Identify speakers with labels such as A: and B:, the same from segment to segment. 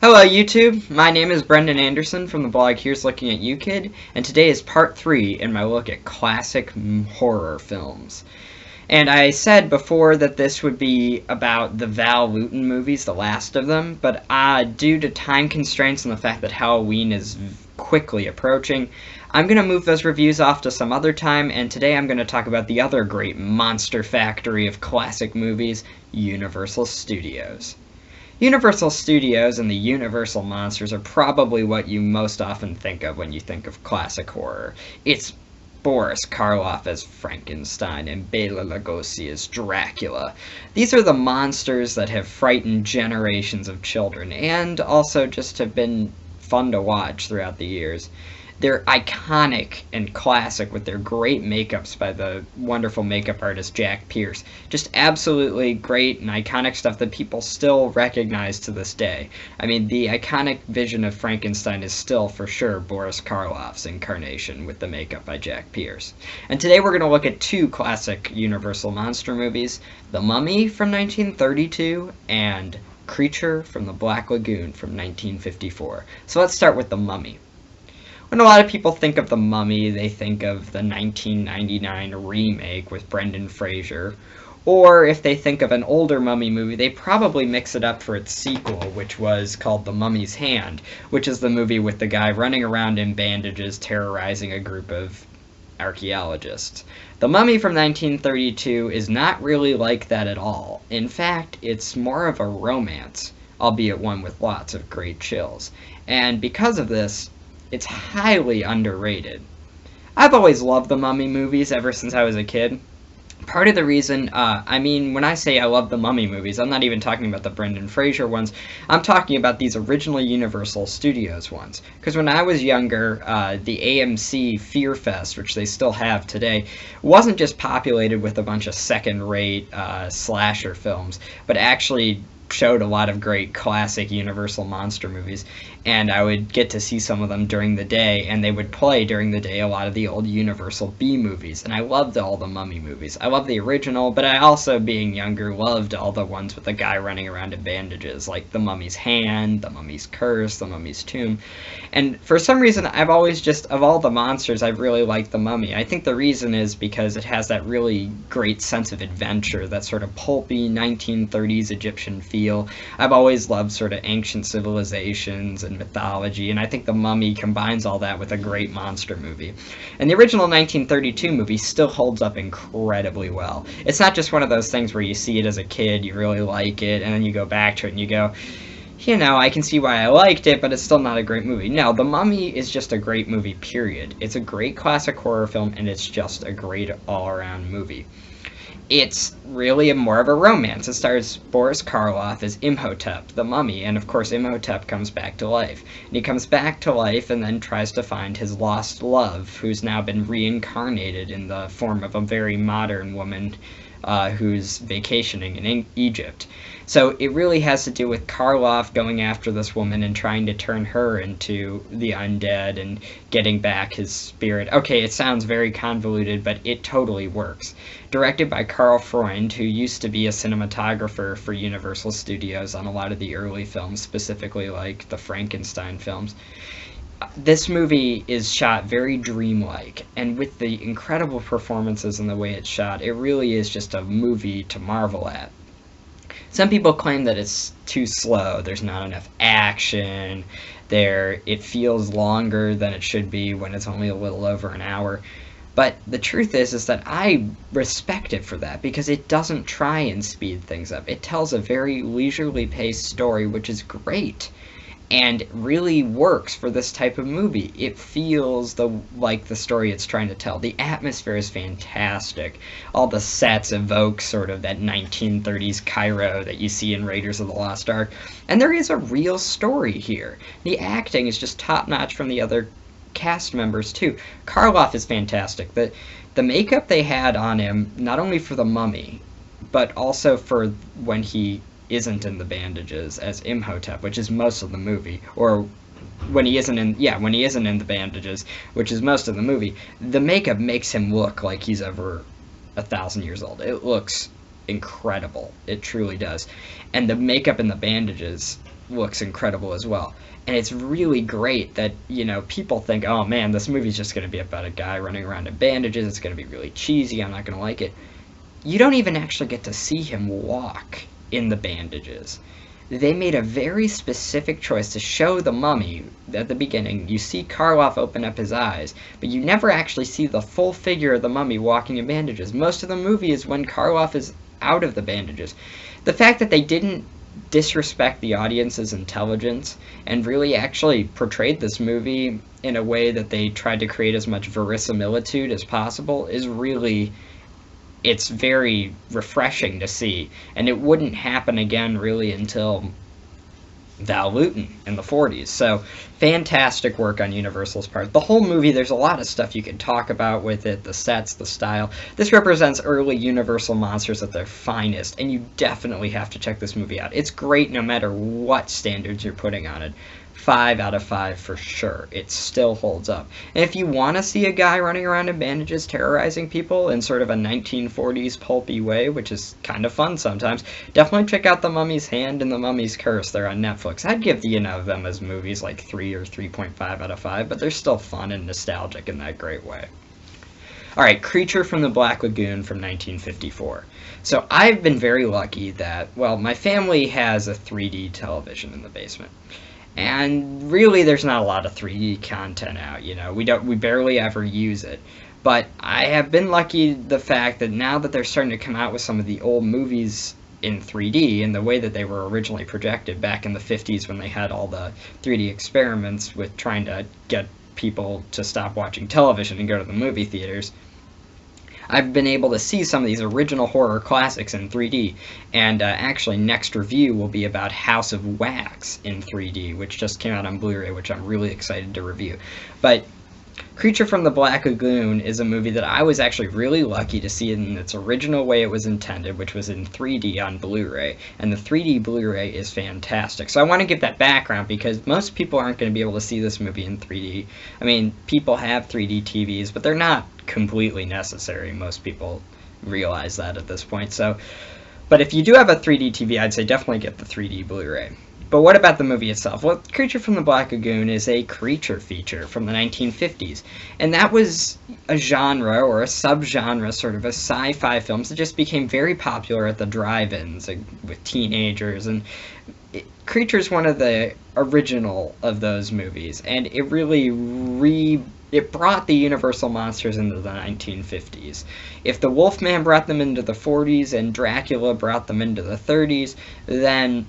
A: Hello YouTube, my name is Brendan Anderson from the blog Here's Looking at You Kid, and today is part 3 in my look at classic horror films. And I said before that this would be about the Val Lewton movies, the last of them, but due to time constraints and the fact that Halloween is quickly approaching, I'm going to move those reviews off to some other time, and today I'm going to talk about the other great monster factory of classic movies, Universal Studios. Universal Studios and the Universal monsters are probably what you most often think of when you think of classic horror. It's Boris Karloff as Frankenstein and Bela Lugosi as Dracula. These are the monsters that have frightened generations of children and also just have been fun to watch throughout the years. They're iconic and classic with their great makeups by the wonderful makeup artist Jack Pierce. Just absolutely great and iconic stuff that people still recognize to this day. I mean, the iconic vision of Frankenstein is still, for sure, Boris Karloff's incarnation with the makeup by Jack Pierce. And today we're going to look at two classic Universal monster movies, The Mummy from 1932 and Creature from the Black Lagoon from 1954. So let's start with The Mummy. When a lot of people think of The Mummy, they think of the 1999 remake with Brendan Fraser. Or if they think of an older Mummy movie, they probably mix it up for its sequel, which was called The Mummy's Hand, which is the movie with the guy running around in bandages terrorizing a group of archaeologists. The Mummy from 1932 is not really like that at all. In fact, it's more of a romance, albeit one with lots of great chills. And because of this, it's highly underrated. I've always loved the Mummy movies ever since I was a kid. Part of the reason, when I say I love the Mummy movies, I'm not even talking about the Brendan Fraser ones. I'm talking about these original Universal Studios ones. Because when I was younger, the AMC Fear Fest, which they still have today, wasn't just populated with a bunch of second-rate slasher films, but actually showed a lot of great classic Universal monster movies, and I would get to see some of them during the day, and they would play during the day a lot of the old Universal B movies, and I loved all the Mummy movies. I loved the original, but I also, being younger, loved all the ones with the guy running around in bandages, like The Mummy's Hand, The Mummy's Curse, The Mummy's Tomb, and for some reason, I've always just, of all the monsters, I've really liked The Mummy. I think the reason is because it has that really great sense of adventure, that sort of pulpy 1930s Egyptian feel. I've always loved sort of ancient civilizations and mythology, and I think The Mummy combines all that with a great monster movie. And the original 1932 movie still holds up incredibly well. It's not just one of those things where you see it as a kid, you really like it, and then you go back to it and you go, you know, I can see why I liked it, but it's still not a great movie. No, The Mummy is just a great movie, period. It's a great classic horror film, and it's just a great all-around movie. It's really more of a romance. It stars Boris Karloff as Imhotep, the mummy, and of course Imhotep comes back to life. And he comes back to life and then tries to find his lost love, who's now been reincarnated in the form of a very modern woman who's vacationing in Egypt. So it really has to do with Karloff going after this woman and trying to turn her into the undead and getting back his spirit. Okay, it sounds very convoluted, but it totally works. Directed by Karl Freund, who used to be a cinematographer for Universal Studios on a lot of the early films, specifically like the Frankenstein films. This movie is shot very dreamlike, and with the incredible performances and the way it's shot, it really is just a movie to marvel at. Some people claim that it's too slow, there's not enough action, it feels longer than it should be when it's only a little over an hour. But the truth is that I respect it for that, because it doesn't try and speed things up. It tells a very leisurely paced story, which is great, and really works for this type of movie. It feels like the story it's trying to tell. The atmosphere is fantastic. All the sets evoke sort of that 1930s Cairo that you see in Raiders of the Lost Ark, and there is a real story here. The acting is just top-notch from the other cast members too. Karloff is fantastic. The makeup they had on him, not only for the mummy, but also for when he isn't in the bandages as Imhotep, which is most of the movie, or when he isn't in the bandages, which is most of the movie, the makeup makes him look like he's over 1,000 years old. It looks incredible. It truly does. And the makeup and the bandages looks incredible as well. And it's really great that, people think, oh man, this movie's just going to be about a guy running around in bandages, it's going to be really cheesy, I'm not going to like it. You don't even actually get to see him walk in the bandages. They made a very specific choice to show the mummy at the beginning. You see Karloff open up his eyes, but you never actually see the full figure of the mummy walking in bandages. Most of the movie is when Karloff is out of the bandages. The fact that they didn't disrespect the audience's intelligence and really actually portrayed this movie in a way that they tried to create as much verisimilitude as possible is really, it's very refreshing to see, and it wouldn't happen again really until Val Lewton in the 40s. So fantastic work on Universal's part. The whole movie, there's a lot of stuff you can talk about with it, the sets, the style. This represents early Universal monsters at their finest, and you definitely have to check this movie out. It's great no matter what standards you're putting on it. 5 out of 5 for sure. It still holds up. And if you want to see a guy running around in bandages terrorizing people in sort of a 1940s pulpy way, which is kind of fun sometimes, definitely check out The Mummy's Hand and The Mummy's Curse. They're on Netflix. I'd give them as movies like 3 or 3.5 out of 5, but they're still fun and nostalgic in that great way. Alright, Creature from the Black Lagoon from 1954. So I've been very lucky that, well, my family has a 3D television in the basement. And really, there's not a lot of 3D content out, we barely ever use it. But I have been lucky the fact that now that they're starting to come out with some of the old movies in 3D in the way that they were originally projected back in the 50s when they had all the 3D experiments with trying to get people to stop watching television and go to the movie theaters, I've been able to see some of these original horror classics in 3D, and actually next review will be about House of Wax in 3D, which just came out on Blu-ray, which I'm really excited to review. But Creature from the Black Lagoon is a movie that I was actually really lucky to see in its original way it was intended, which was in 3D on Blu-ray, and the 3D Blu-ray is fantastic. So I want to give that background because most people aren't going to be able to see this movie in 3D. I mean, people have 3D TVs, but they're not completely necessary. Most people realize that at this point. So, but if you do have a 3D TV, I'd say definitely get the 3D Blu-ray. But what about the movie itself? Well, Creature from the Black Lagoon is a creature feature from the 1950s. And that was a genre, or a subgenre, sort of a sci-fi films that just became very popular at the drive-ins with teenagers. And Creature's one of the original of those movies. And it really it brought the Universal monsters into the 1950s. If the Wolfman brought them into the 40s and Dracula brought them into the 30s, then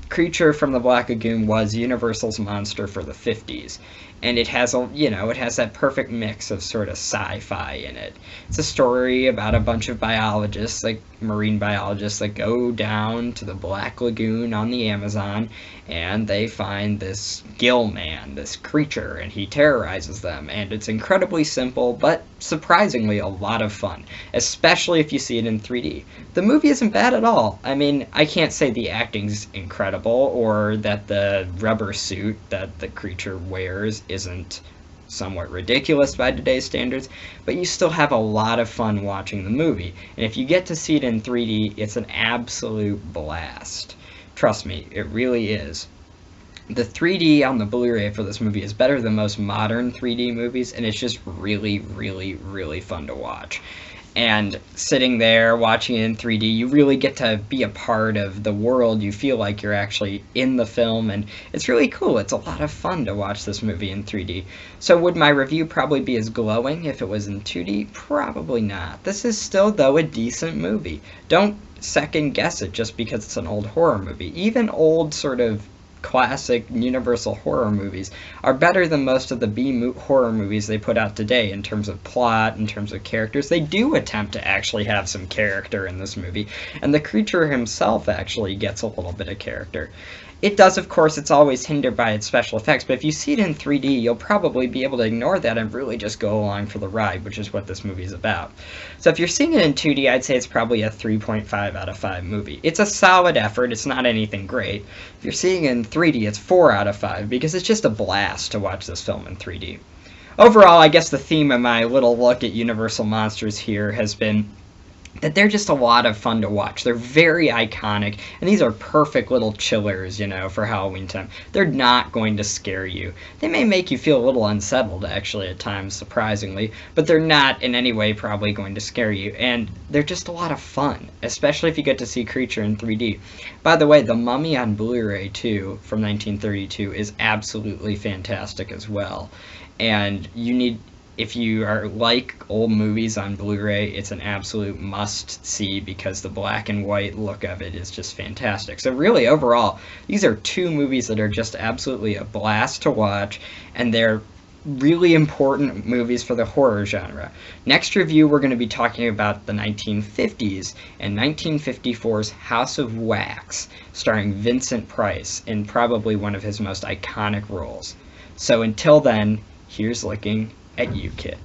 A: Creature from the Black Lagoon was Universal's monster for the 50s. And it has it has that perfect mix of sort of sci-fi in it. It's a story about a bunch of biologists, like marine biologists, that go down to the Black Lagoon on the Amazon, and they find this gill man, this creature, and he terrorizes them. And it's incredibly simple, but surprisingly a lot of fun, especially if you see it in 3D. The movie isn't bad at all. I mean, I can't say the acting's incredible, or that the rubber suit that the creature wears isn't somewhat ridiculous by today's standards, but you still have a lot of fun watching the movie. And if you get to see it in 3D, it's an absolute blast. Trust me, it really is. The 3D on the Blu-ray for this movie is better than most modern 3D movies, and it's just really, really, really fun to watch. And sitting there watching it in 3D, you really get to be a part of the world. You feel like you're actually in the film, and it's really cool. It's a lot of fun to watch this movie in 3D. So would my review probably be as glowing if it was in 2D? Probably not. This is still, though, a decent movie. Don't second guess it just because it's an old horror movie. Even old sort of classic Universal horror movies are better than most of the horror movies they put out today in terms of plot, in terms of characters. They do attempt to actually have some character in this movie, and the creature himself actually gets a little bit of character. It does, of course, it's always hindered by its special effects, but if you see it in 3D, you'll probably be able to ignore that and really just go along for the ride, which is what this movie is about. So if you're seeing it in 2D, I'd say it's probably a 3.5 out of 5 movie. It's a solid effort, it's not anything great. If you're seeing it in 3D, it's 4 out of 5, because it's just a blast to watch this film in 3D. Overall, I guess the theme of my little look at Universal Monsters here has been that they're just a lot of fun to watch. They're very iconic, and these are perfect little chillers, you know, for Halloween time. They're not going to scare you. They may make you feel a little unsettled, actually, at times, surprisingly, but they're not in any way probably going to scare you, and they're just a lot of fun, especially if you get to see Creature in 3D. By the way, The Mummy on Blu-ray, too, from 1932, is absolutely fantastic as well, and you need... If you are like old movies on Blu-ray, it's an absolute must-see because the black and white look of it is just fantastic. So really, overall, these are two movies that are just absolutely a blast to watch, and they're really important movies for the horror genre. Next review, we're going to be talking about the 1950s and 1954's House of Wax, starring Vincent Price in probably one of his most iconic roles. So until then, here's looking at you, kid.